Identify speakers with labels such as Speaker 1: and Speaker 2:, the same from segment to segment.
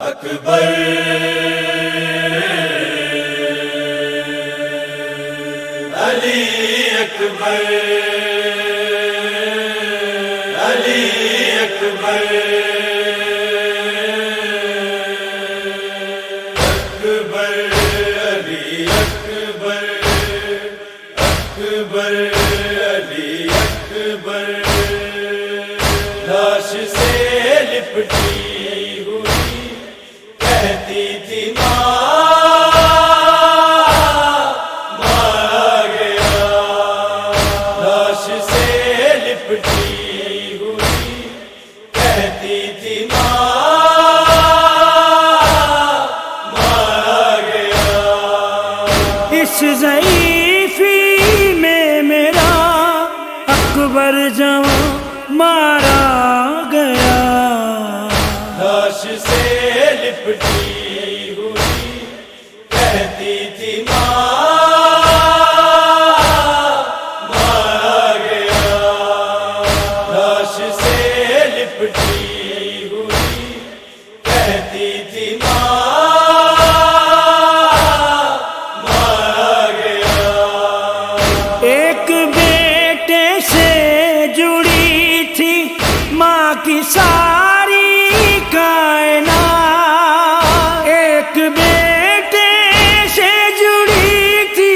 Speaker 1: اکبر علی اکبر علی اکبر اکبر علی اکبر اکبر علی اکبر لاش سے لپٹی کہتی تھی مارا گیا، لاش سے لپٹی ہوئی کہتی تھی مارا گیا۔
Speaker 2: اس ضعیفی میں میرا اکبر جوان مارا گیا،
Speaker 1: لاش سے لپٹی ہوئی کہتی تھی مارا گیا، لاش سے لپٹی ہوئی کہتی تھی مارا گیا۔
Speaker 2: ایک بیٹے سے جڑی تھی ماں کی ساری کائنات، ایک بیٹے سے جڑی تھی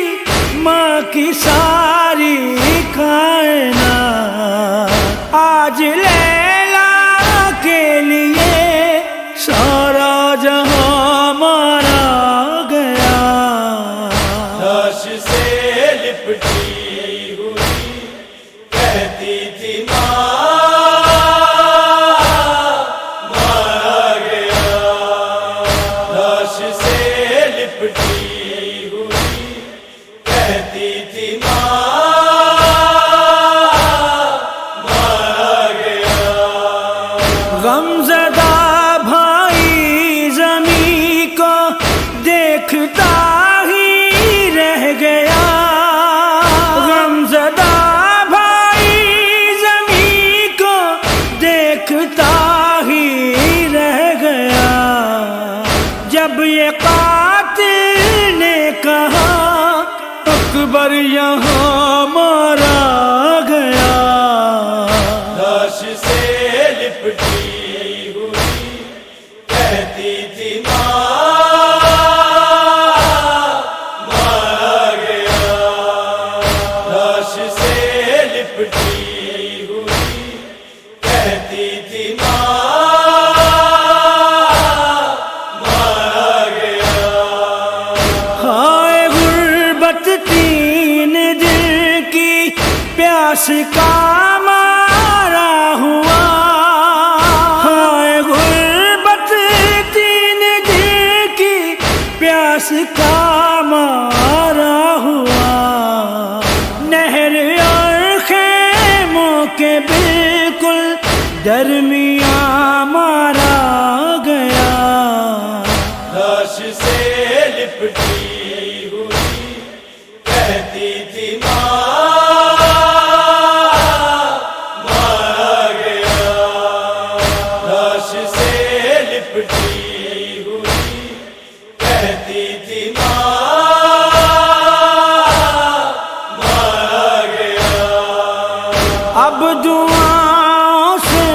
Speaker 2: ماں کی ساری کائنات، آج لیلا کے لیے سارا جہاں مارا گیا،
Speaker 1: لاش سے لپٹی ہوئی کہتی تھی مارا گیا، لاش سے لپٹی ہوئی کہتی تھی مارا گیا۔
Speaker 2: غم زدہ بھائی زمین کو دیکھتا ہی رہ گیا، غم زدہ بھائی زمین کو دیکھتا ہی رہ گیا، جب یہ قاتل نے کہا اکبر یہاں مارا گیا،
Speaker 1: لاش سے لپٹی ہوئی کہتی تھی مارا گیا، لاش سے لپٹی ہوئی کہتی تھی مارا گیا۔
Speaker 2: ہائے غربت تین دل کی پیاس کا مارا ہوا، ہائے غربت تین دل کی پیاس کا مارا ہوا، نہر اور خیموں کے بالکل درمیان مارا گیا،
Speaker 1: لاش سے لپٹی ہوئی کہتی تھی مارا گیا، لاش سے لپٹی ہوئی کہتی تھی مارا گیا۔
Speaker 2: اب دعاؤں سے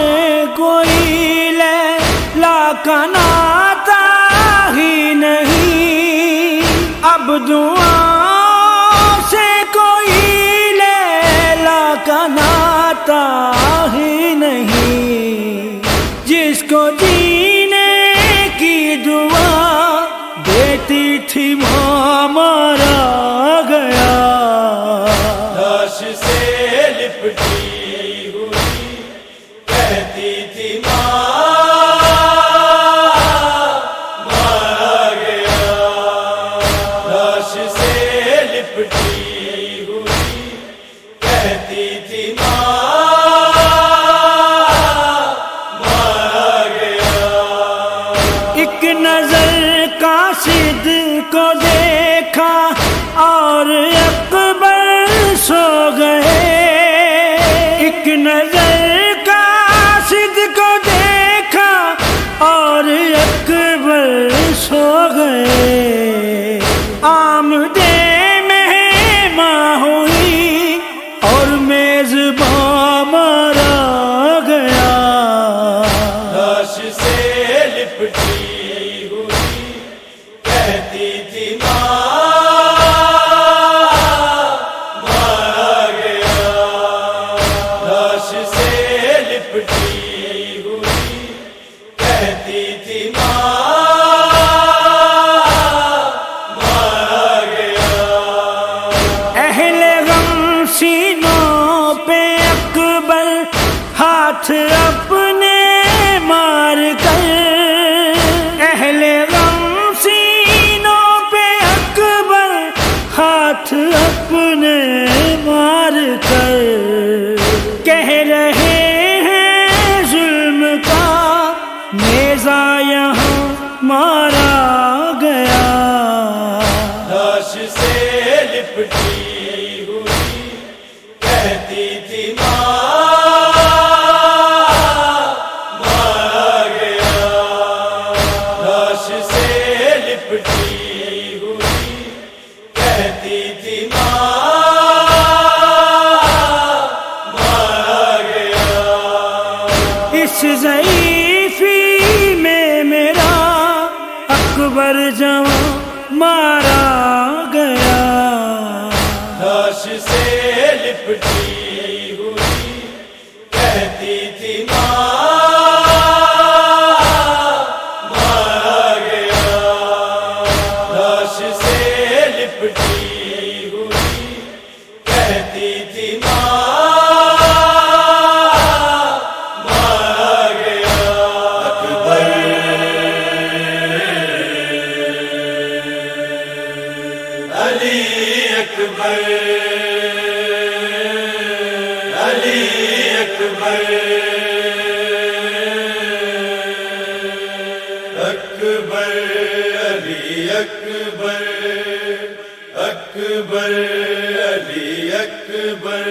Speaker 2: کوئی لیلا کا ناتا ہی نہیں، اب دعاؤں سے کوئی لیلا کا ناتا ہی نہیں، جس کو جینے کی دعا دیتی تھی ماں مارا گیا،
Speaker 1: لاش سے لپٹی ہوئی کہتی تھی مارا گیا، لاش سے لپٹی ہوئی کہتی تھی مارا گیا۔
Speaker 2: ایک نظر قاصد کو دیکھا اور اکبر سو گئے، ایک نظر قاصد کو دیکھا اور اکبر سو گئے، آمدے مہماں ہوئی اور میزباں مارا گیا،
Speaker 1: لاش سے لپٹی ہوئی کہتی تھی ماں مارا گیا، لاش سے لپٹی ہوئی کہتی تھی ماں مارا گیا،
Speaker 2: اہل غم سینوں پہ اکبر ہاتھ اپنے مار کر، اہل غم سینوں پہ اکبر ہاتھ اپنے مار کر، کہہ رہے ہیں ظلم کا نیزہ یہاں مارا گیا،
Speaker 1: لاش سے لپٹی ہوئی کہتی تھی ماں مارا گیا، لاش سے لپٹی ہوئی کہتی تھی ماں مارا گیا،
Speaker 2: اس ضعیفی میں میرا اکبر جوان مارا گیا،
Speaker 1: لاش سے لپٹی ہوئی کہتی تھی ماں مارا گیا، لاش سے لپٹی ہوئی کہتی تھی ماں مارا گیا، اکبر علی اکبر علی اکبر اکبر علی اکبر اکبر علی اکبر